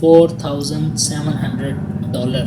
$4,700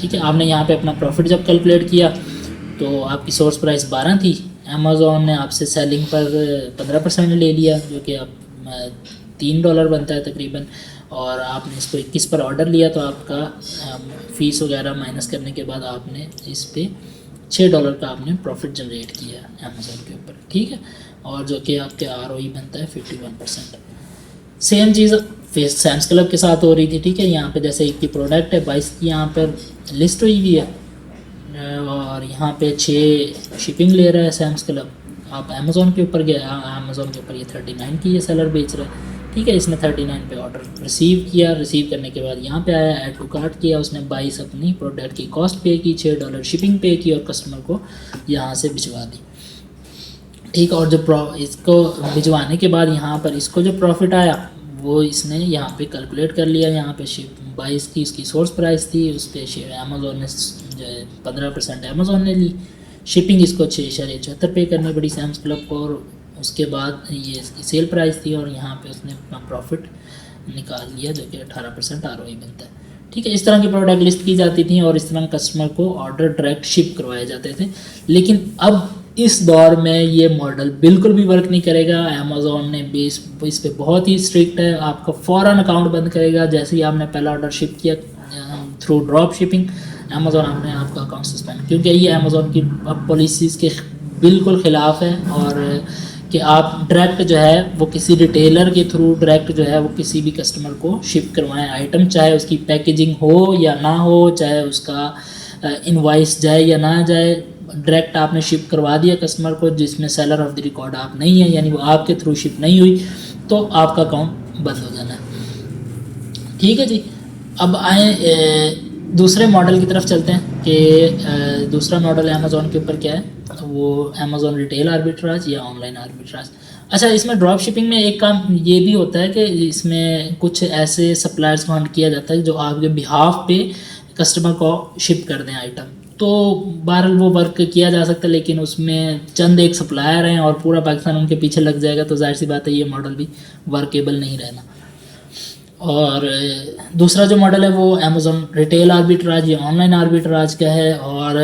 ٹھیک ہے. آپ نے یہاں پہ اپنا پروفٹ جب کیلکولیٹ کیا تو آپ کی سورس پرائس 12 تھی. امیزون نے آپ سے سیلنگ پر 15% لے لیا جو کہ آپ $3 بنتا ہے تقریباً, اور آپ نے اس کو 21 پر آرڈر لیا تو آپ کا فیس وغیرہ مائنس کرنے کے بعد آپ نے اس پہ $6 کا آپ نے پروفٹ جنریٹ کیا امیزون کے اوپر. ٹھیک ہے, اور جو کہ آپ کے ROE بنتا ہے 51%. سیم چیز سیمس کلب کے ساتھ ہو رہی تھی. ٹھیک ہے, یہاں پہ جیسے ایک کی پروڈکٹ ہے 22 کی یہاں پر لسٹ ہوئی ہوئی ہے اور یہاں پہ 6 شپنگ لے رہا ہے سیمس کلب. آپ امیزون کے اوپر گئے, امیزون کے اوپر یہ 39 کی یہ سیلر بیچ رہا ہے. ٹھیک ہے, اس نے 39 پہ آرڈر ریسیو کیا. ریسیو کرنے کے بعد یہاں پہ آیا, ایڈ ٹو کارٹ کیا, اس نے 22 اپنی پروڈکٹ کی کاسٹ پے کی, $6 شپنگ پے کی اور کسٹمر کو یہاں سے بھجوا دی. ٹھیک, اور جو اس کو بھجوانے کے بعد یہاں پر اس کو جو پروفٹ آیا وہ اس نے یہاں پہ کیلکولیٹ کر لیا. یہاں پہ 22 کی اس کی سورس پرائس تھی, اس پہ امیزون نے جو ہے 15% امیزون نے لی. شپنگ اس کو 6.74 پے کرنی پڑی سیمس کلب کو, اور اس کے بعد یہ اس کی سیل پرائس تھی اور یہاں پہ اس نے اپنا پروفٹ نکال لیا جو کہ 18% ROE بنتا ہے. ٹھیک ہے, اس طرح کی پروڈکٹ لسٹ کی جاتی تھیں اور اس طرح کسٹمر کو آرڈر ڈائریکٹ شپ کروائے جاتے تھے. لیکن اب اس دور میں یہ ماڈل بالکل بھی ورک نہیں کرے گا. امیزون نے اس پہ بہت ہی اسٹرکٹ ہے, آپ کا فوراً اکاؤنٹ بند کرے گا جیسے ہی آپ نے پہلا آرڈر شپ کیا تھرو ڈراپ شپنگ. امیزون نے آپ کا اکاؤنٹ سسپینڈ, کیونکہ یہ امیزون کی پالیسیز کے بالکل خلاف ہے, اور کہ آپ ڈائریکٹ جو ہے وہ کسی ریٹیلر کے تھرو ڈائریکٹ جو ہے وہ کسی بھی کسٹمر کو شپ کروائیں آئٹم, چاہے اس کی پیکیجنگ ہو یا نہ ہو, چاہے اس کا انوائس جائے یا نہ جائے, ڈائریکٹ آپ نے شپ کروا دیا کسٹمر کو جس میں سیلر آف دی ریکارڈ آپ نہیں ہیں, یعنی وہ آپ کے تھرو شپ نہیں ہوئی, تو آپ کا اکاؤنٹ بند ہو جانا ہے. ٹھیک ہے جی, اب آئیں دوسرے ماڈل کی طرف چلتے ہیں کہ دوسرا ماڈل امیزون کے اوپر کیا ہے, وہ امیزون ریٹیل آربیٹراج یا آن لائن آربیٹراج. اچھا, اس میں ڈراپ شپنگ میں ایک کام یہ بھی ہوتا ہے کہ اس میں کچھ ایسے سپلائرز کو ہنٹ کیا جاتا ہے جو آپ کے بہاف پہ کسٹمر کو شپ کر دیں آئٹم, تو بہرحال وہ ورک کیا جا سکتا ہے, لیکن اس میں چند ایک سپلائر ہیں اور پورا پاکستان ان کے پیچھے لگ جائے گا, تو ظاہر سی بات ہے یہ ماڈل بھی ورکیبل نہیں رہنا. اور دوسرا جو ماڈل ہے وہ امیزون ریٹیل آربیٹراج یا آن لائن آربیٹراج کا ہے, اور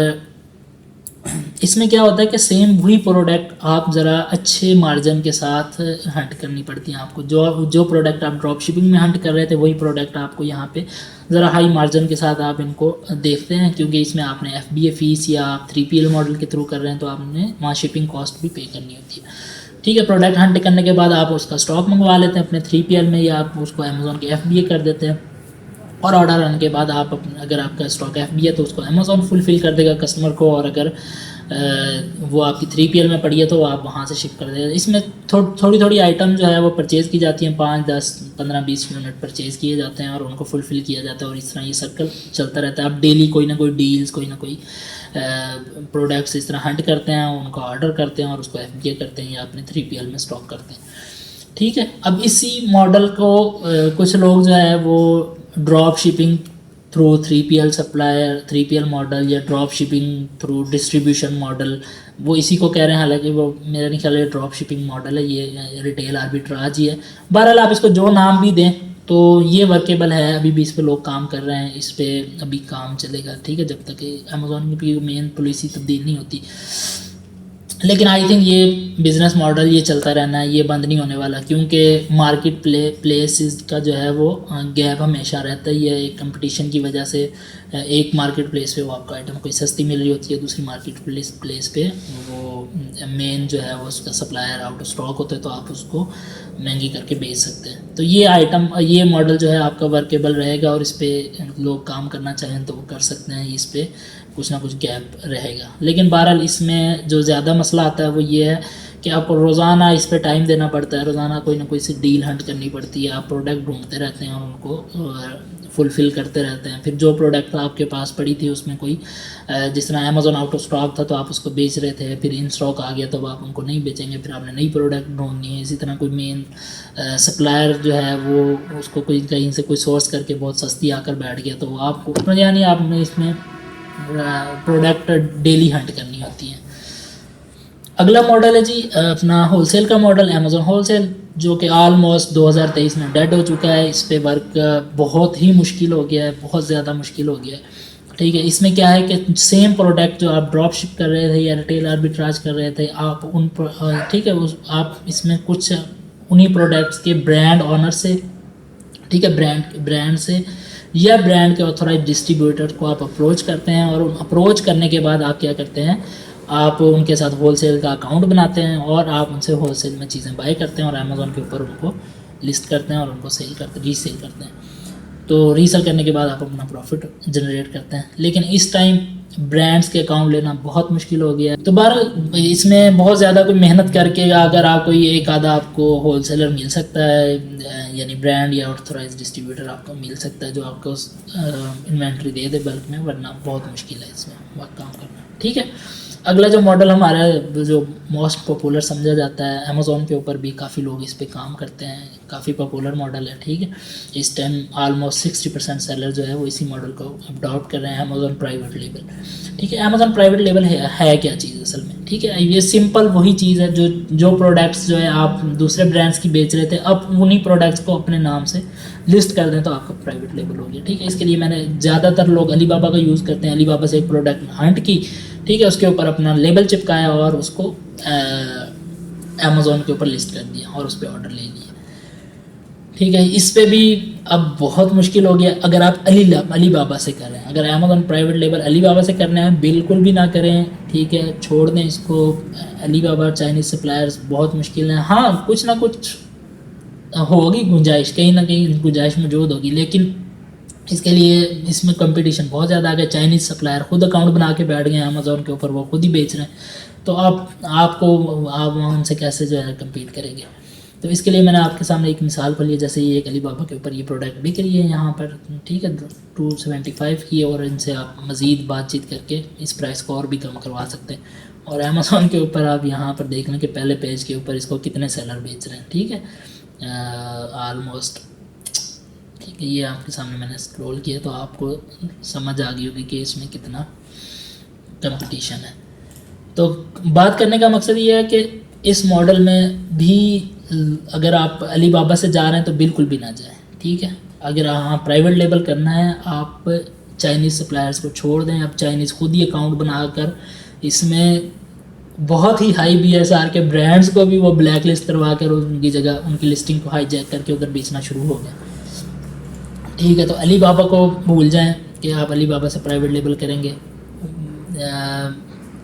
اس میں کیا ہوتا ہے کہ سیم وہی پروڈکٹ آپ ذرا اچھے مارجن کے ساتھ ہنٹ کرنی پڑتی ہیں آپ کو. جو پروڈکٹ آپ ڈراپ شپنگ میں ہنٹ کر رہے تھے وہی پروڈکٹ آپ کو یہاں پہ ذرا ہائی مارجن کے ساتھ آپ ان کو دیکھتے ہیں, کیونکہ اس میں آپ نے FBA فیس یا آپ 3PL ماڈل کے تھرو کر رہے ہیں تو آپ نے وہاں شپنگ کاسٹ بھی پے کرنی ہوتی ہے. ٹھیک ہے, پروڈکٹ ہنٹ کرنے کے بعد آپ اس کا اسٹاک منگوا لیتے ہیں اپنے 3PL میں, یا آپ اس کو امیزون کے FBA کر دیتے ہیں, اور آرڈر آنے کے بعد آپ اگر آپ کا اسٹاک FBA ہے تو اس کو امیزون فلفل کر دے گا کسٹمر کو, اور اگر وہ آپ کی 3PL میں پڑی ہے تو آپ وہاں سے شپ کر دیں. اس میں تھوڑی تھوڑی آئٹم جو ہے وہ پرچیز کی جاتی ہیں, 5 10 15 20 یونٹ پرچیز کیے جاتے ہیں اور ان کو فلفل کیا جاتا ہے, اور اس طرح یہ سرکل چلتا رہتا ہے. آپ ڈیلی کوئی نہ کوئی ڈیلز, کوئی نہ کوئی پروڈکٹس اس طرح ہنٹ کرتے ہیں, ان کو آرڈر کرتے ہیں اور اس کو FBA کرتے ہیں یا اپنے 3PL میں اسٹاک کرتے ہیں. ٹھیک ہے, اب اسی ماڈل کو کچھ لوگ جو ہے وہ drop shipping through 3PL supplier 3PL model یا drop shipping through distribution model, وہ اسی کو کہہ رہے ہیں, حالانکہ وہ میرا نہیں خیال ہے ڈراپ شپنگ ماڈل ہے, یہ ریٹیل آربیٹراج ہی ہے. بہرحال آپ اس کو جو نام بھی دیں تو یہ ورکیبل ہے, ابھی بھی اس پہ لوگ کام کر رہے ہیں, اس پہ ابھی کام چلے گا. ٹھیک ہے, جب تک کہ امیزون کی مین پالیسی تبدیل نہیں ہوتی. لیکن آئی تھنک یہ بزنس ماڈل یہ چلتا رہنا ہے, یہ بند نہیں ہونے والا, کیونکہ مارکیٹ پلیسز کا جو ہے وہ گیپ ہمیشہ رہتا ہے. یہ ایک کمپٹیشن کی وجہ سے ایک مارکیٹ پلیس پہ وہ آپ کا آئٹم کوئی سستی مل رہی ہوتی ہے, دوسری مارکیٹ پلیس پہ وہ مین جو ہے وہ اس کا سپلائر آؤٹ آف اسٹاک ہوتا ہے, تو آپ اس کو مہنگی کر کے بیچ سکتے ہیں. تو یہ ماڈل جو ہے آپ کا ورکیبل رہے گا, اور اس پہ لوگ کام کرنا چاہیں تو وہ کر سکتے ہیں, اس پہ کچھ نہ کچھ گیپ رہے گا. لیکن بہرحال اس میں جو زیادہ مسئلہ آتا ہے وہ یہ ہے کہ آپ کو روزانہ اس پہ ٹائم دینا پڑتا ہے, روزانہ کوئی نہ کوئی سی ڈیل ہنٹ کرنی پڑتی ہے, آپ پروڈکٹ ڈھونڈتے رہتے ہیں اور ان کو فلفل کرتے رہتے ہیں. پھر جو پروڈکٹ آپ کے پاس پڑی تھی اس میں کوئی جس طرح امیزون آؤٹ آف اسٹاک تھا تو آپ اس کو بیچ رہے تھے, پھر ان اسٹاک آ گیا تو آپ ان کو نہیں بیچیں گے, پھر آپ نے نئی پروڈکٹ ڈھونڈنی ہے. اسی طرح کوئی مین سپلائر جو ہے وہ اس کو کوئی کہیں سے کوئی سورس کر کے بہت سستی آ کر بیٹھ گیا, تو آپ کو یعنی آپ نے اس میں پروڈکٹ ڈیلی ہنٹ کرنی ہوتی ہیں. اگلا ماڈل ہے جی اپنا ہول سیل کا ماڈل, امیزون ہول سیل, جو کہ آلموسٹ 2023 میں ڈیڈ ہو چکا ہے. اس پہ ورک بہت ہی مشکل ہو گیا ہے, بہت زیادہ مشکل ہو گیا ہے. ٹھیک ہے. اس میں کیا ہے کہ سیم پروڈکٹ جو آپ ڈراپ شپ کر رہے تھے یا ریٹیل آربیٹراج کر رہے تھے آپ ان ٹھیک ہے آپ اس میں کچھ انہی پروڈکٹس کے برانڈ آنر سے ٹھیک ہے برانڈ سے یا برانڈ کے آتھورائز ڈسٹریبیوٹر کو آپ اپروچ کرتے ہیں, اور اپروچ کرنے کے بعد آپ کیا کرتے ہیں, آپ ان کے ساتھ ہول سیل کا اکاؤنٹ بناتے ہیں اور آپ ان سے ہول سیل میں چیزیں بائی کرتے ہیں اور امیزون کے اوپر ان کو لسٹ کرتے ہیں اور ان کو سیل کرتے ری سیل کرتے ہیں. تو ری سیل کرنے کے بعد آپ اپنا پروفٹ جنریٹ کرتے ہیں. لیکن اس ٹائم برانڈس کے اکاؤنٹ لینا بہت مشکل ہو گیا ہے. تو بہرحال اس میں بہت زیادہ کوئی محنت کر کے اگر آپ کوئی ایک آدھا آپ کو ہول سیلر مل سکتا ہے, یعنی برانڈ یا آتھورائز ڈسٹریبیوٹر آپ کو مل سکتا ہے جو آپ کو انوینٹری دے دے بلک میں, ورنہ بہت مشکل ہے اس میں وقت کام کرنا. ٹھیک ہے. اگلا جو ماڈل ہمارا جو موسٹ پاپولر سمجھا جاتا ہے, امیزون کے اوپر بھی کافی لوگ اس پہ کام کرتے ہیں, کافی پاپولر ماڈل ہے. ٹھیک ہے. اس ٹائم آلموسٹ 60% سیلر جو ہے وہ اسی ماڈل کو اڈاپٹ کر رہے ہیں, امیزون پرائیویٹ لیبل. ٹھیک ہے. امیزون پرائیویٹ لیبل ہے کیا چیز اصل میں؟ ٹھیک ہے. یہ سمپل وہی چیز ہے جو پروڈکٹس جو ہے آپ دوسرے برانڈس کی بیچ رہے تھے, اب انہیں پروڈکٹس کو اپنے نام سے لسٹ کر دیں تو آپ کا پرائیویٹ لیبل ہو گیا. ٹھیک ہے. اس کے لیے میں نے زیادہ تر لوگ علی بابا کا یوز کرتے ہیں. علی بابا سے ایک پروڈکٹ ہنٹ کی, ٹھیک ہے, اس کے اوپر اپنا لیبل چپکایا اور اس کو امیزون کے اوپر لسٹ کر دیا اور اس پہ آرڈر لے لیا. ٹھیک ہے. اس پہ بھی اب بہت مشکل ہو گیا اگر آپ علی بابا سے کر رہے ہیں. اگر امیزون پرائیویٹ لیبل علی بابا سے کرنا ہے بالکل بھی نہ کریں. ٹھیک ہے. چھوڑ دیں اس کو. علی بابا چائنیز سپلائرز بہت مشکل ہیں. ہاں کچھ نہ کچھ ہوگی گنجائش, کہیں نہ کہیں گنجائش موجود ہوگی, لیکن اس کے لیے اس میں کمپٹیشن بہت زیادہ آ گیا. چائنیز سپلائر خود اکاؤنٹ بنا کے بیٹھ گئے ہیں امیزون کے اوپر, وہ خود ہی بیچ رہے ہیں. تو آپ ان سے کیسے جو ہے کمپیٹ کریں گے؟ تو اس کے لیے میں نے آپ کے سامنے ایک مثال پڑھی ہے. جیسے یہ ایک علی بابا کے اوپر یہ پروڈکٹ بک رہی ہے یہاں پر, ٹھیک ہے, 275 کی, اور ان سے آپ مزید بات چیت کر کے اس پرائس کو اور بھی کم کروا سکتے ہیں. اور امیزون کے اوپر آپ یہاں پر دیکھ لیں کہ پہلے پیج کے اوپر اس کو کتنے سیلر بیچ رہے ہیں. ٹھیک ہے. آلموسٹ ٹھیک ہے. یہ آپ کے سامنے میں نے اسکرول کیا تو آپ کو سمجھ آ گئی ہوگی کہ اس میں کتنا کمپٹیشن ہے. تو بات کرنے کا مقصد یہ ہے کہ اس ماڈل میں بھی اگر آپ علی بابا سے جا رہے ہیں تو بالکل بھی نہ جائیں. ٹھیک ہے. اگر آپ پرائیویٹ لیبل کرنا ہے آپ چائنیز سپلائرز کو چھوڑ دیں. اب چائنیز خود ہی اکاؤنٹ بنا کر اس میں بہت ہی ہائی BSR کے برانڈز کو بھی وہ بلیک لسٹ کروا کر ان کی جگہ ان کی لسٹنگ کو ہائی جیک کر کے ادھر بیچنا شروع ہو گیا. ٹھیک ہے. تو علی بابا کو بھول جائیں کہ آپ علی بابا سے پرائیویٹ لیبل کریں گے.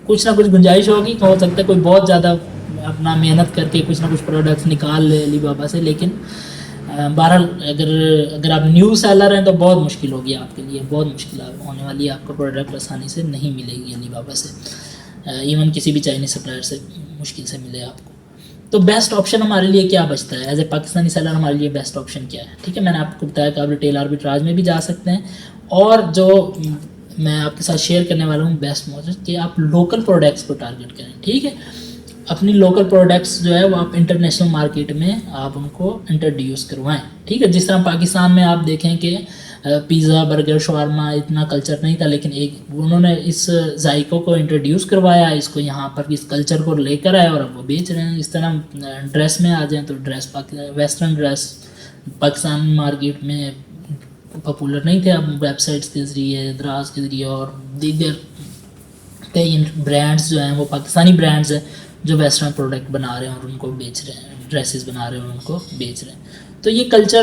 کچھ نہ کچھ گنجائش ہوگی, ہو سکتا ہے کوئی بہت زیادہ اپنا محنت کر کے کچھ نہ کچھ پروڈکٹس نکال لے علی بابا سے, لیکن بہرحال اگر آپ نیو سیلر ہیں تو بہت مشکل ہوگی آپ کے لیے, بہت مشکل ہونے والی ہے. آپ کو پروڈکٹ آسانی سے نہیں ملے گی علی بابا سے, ایون کسی بھی چائنیز سپلائر سے مشکل سے ملے آپ کو. تو بیسٹ آپشن ہمارے لیے کیا بچتا ہے ایز اے پاکستانی سیلر؟ ہمارے لیے بیسٹ آپشن کیا ہے؟ ٹھیک ہے. میں نے آپ کو بتایا کہ آپ ریٹیل آربیٹراج میں بھی جا سکتے ہیں, اور جو میں آپ کے ساتھ شیئر کرنے والا ہوں بیسٹ موڈل کہ آپ لوکل پروڈکٹس کو ٹارگیٹ کریں. ٹھیک ہے. اپنی لوکل پروڈکٹس جو ہے وہ آپ انٹرنیشنل مارکیٹ میں آپ ان کو انٹروڈیوس کروائیں. ٹھیک ہے. جس طرح پاکستان میں آپ دیکھیں کہ پیزا برگر شاورما اتنا کلچر نہیں تھا, لیکن انہوں نے اس ذائقوں کو انٹروڈیوس کروایا, اس کو یہاں پر اس کلچر کو لے کر آئے اور اب وہ بیچ رہے ہیں. اس طرح ڈریس میں آ جائیں تو dress western dress Pakistan market میں پاپولر نہیں تھے. اب ویب سائٹس کے ذریعے, دراز کے ذریعے اور دیگر کئی برانڈس جو ہیں وہ پاکستانی برانڈز ہیں جو ویسٹرن پروڈکٹ بنا رہے ہیں اور ان کو بیچ رہے ہیں, ڈریسز بنا رہے ہیں اور ان کو بیچ رہے ہیں. تو یہ کلچر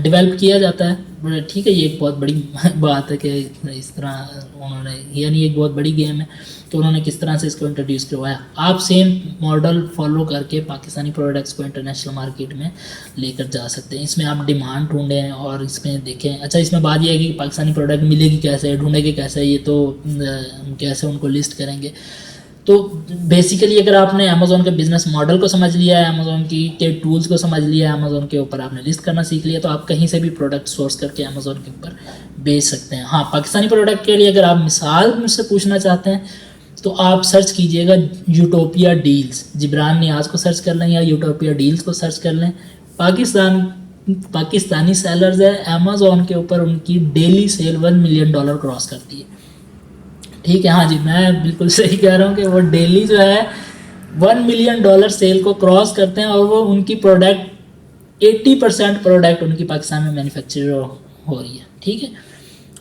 ڈیولپ کیا جاتا ہے. ٹھیک ہے. یہ ایک بہت بڑی بات ہے کہ اس طرح انہوں نے, یعنی ایک بہت بڑی گیم ہے کہ انہوں نے کس طرح سے اس کو انٹروڈیوس کروایا. آپ سیم ماڈل فالو کر کے پاکستانی پروڈکٹس کو انٹرنیشنل مارکیٹ میں لے کر جا سکتے ہیں. اس میں آپ ڈیمانڈ ڈھونڈیں اور اس میں دیکھیں. اچھا, اس میں بات یہ ہے کہ پاکستانی پروڈکٹ ملے گی کیسے, ڈھونڈے گی کیسے, یہ تو کیسے ان کو لسٹ کریں گے. تو بیسیکلی اگر آپ نے امیزون کے بزنس ماڈل کو سمجھ لیا ہے, امیزون کے ٹولز کو سمجھ لیا ہے, امیزون کے اوپر آپ نے لسٹ کرنا سیکھ لیا, تو آپ کہیں سے بھی پروڈکٹ سورس کر کے امیزون کے اوپر بیچ سکتے ہیں. ہاں, پاکستانی پروڈکٹ کے لیے اگر آپ مثال مجھ سے پوچھنا چاہتے ہیں تو آپ سرچ کیجئے گا یوٹوپیا ڈیلز. جبران نیاز کو سرچ کر لیں یا یوٹوپیا ڈیلز کو سرچ کر لیں. پاکستانی سیلرز ہے امیزون کے اوپر, ان کی ڈیلی سیل $1 ملین کراس کرتی ہے. ٹھیک ہے. ہاں جی, میں بالکل صحیح کہہ رہا ہوں کہ وہ ڈیلی جو ہے $1 ملین سیل کو کراس کرتے ہیں, اور وہ ان کی پروڈکٹ 80% پروڈکٹ ان کی پاکستان میں مینوفیکچر ہو رہی ہے. ٹھیک ہے.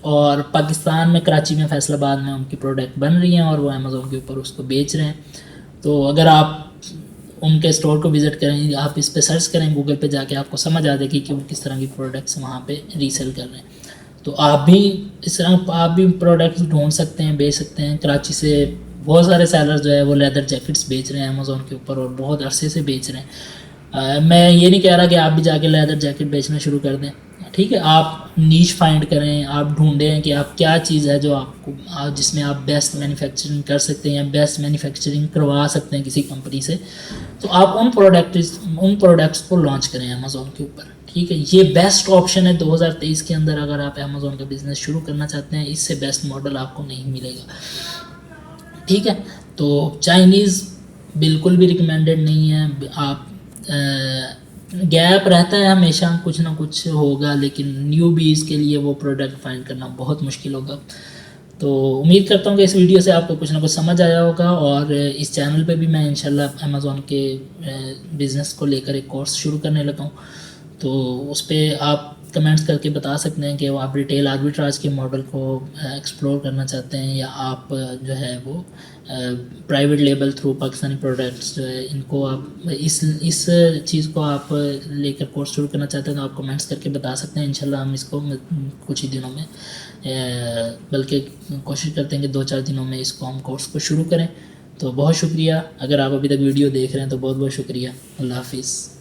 اور پاکستان میں کراچی میں فیصل آباد میں ان کی پروڈکٹ بن رہی ہیں اور وہ امیزون کے اوپر اس کو بیچ رہے ہیں. تو اگر آپ ان کے اسٹور کو وزٹ کریں, آپ اس پہ سرچ کریں گوگل پہ جا کے, آپ کو سمجھ آ جائے گی کہ وہ کس طرح کی پروڈکٹس وہاں پہ ریسیل کر رہے ہیں. تو آپ بھی اس طرح آپ بھی پروڈکٹس ڈھونڈ سکتے ہیں, بیچ سکتے ہیں. کراچی سے بہت سارے سیلر جو ہے وہ لیدر جیکٹس بیچ رہے ہیں امیزون کے اوپر اور بہت عرصے سے بیچ رہے ہیں. میں یہ نہیں کہہ رہا کہ آپ بھی جا کے لیدر جیکٹ بیچنا شروع کر دیں, ٹھیک ہے. آپ نیش فائنڈ کریں, آپ ڈھونڈیں کہ آپ کیا چیز ہے جو آپ کو جس میں آپ بیسٹ مینوفیکچرنگ کر سکتے ہیں یا بیسٹ مینوفیکچرنگ کروا سکتے ہیں کسی کمپنی سے. تو آپ ان پروڈکٹس کو لانچ کریں امیزون کے اوپر, ٹھیک ہے. یہ بیسٹ آپشن ہے 2023 کے اندر. اگر آپ امیزون کا بزنس شروع کرنا چاہتے ہیں, اس سے بیسٹ ماڈل آپ کو نہیں ملے گا, ٹھیک ہے. تو چائنیز بالکل بھی ریکمینڈیڈ نہیں ہے. آپ گیپ رہتا ہے ہمیشہ, کچھ نہ کچھ ہوگا, لیکن نیو بیز کے لیے وہ پروڈکٹ فائنڈ کرنا بہت مشکل ہوگا. تو امید کرتا ہوں کہ اس ویڈیو سے آپ کو کچھ نہ کچھ سمجھ آیا ہوگا. اور اس چینل پہ بھی میں انشاءاللہ امیزون کے بزنس کو لے کر ایک کورس شروع کرنے لگا ہوں. تو اس پہ آپ کمنٹس کر کے بتا سکتے ہیں کہ وہ آپ ریٹیل آربیٹراج کے ماڈل کو ایکسپلور کرنا چاہتے ہیں, یا آپ جو ہے وہ private label through Pakistani products جو ہے ان کو آپ اس چیز کو آپ لے کر کورس شروع کرنا چاہتے ہیں. تو آپ کمنٹس کر کے بتا سکتے ہیں. انشاءاللہ ہم اس کو کچھ ہی دنوں میں, بلکہ کوشش کرتے ہیں کہ 2-4 دنوں میں اس کو ہم کورس کو شروع کریں. تو بہت شکریہ. اگر آپ ابھی تک ویڈیو دیکھ رہے ہیں تو بہت بہت شکریہ. اللہ حافظ.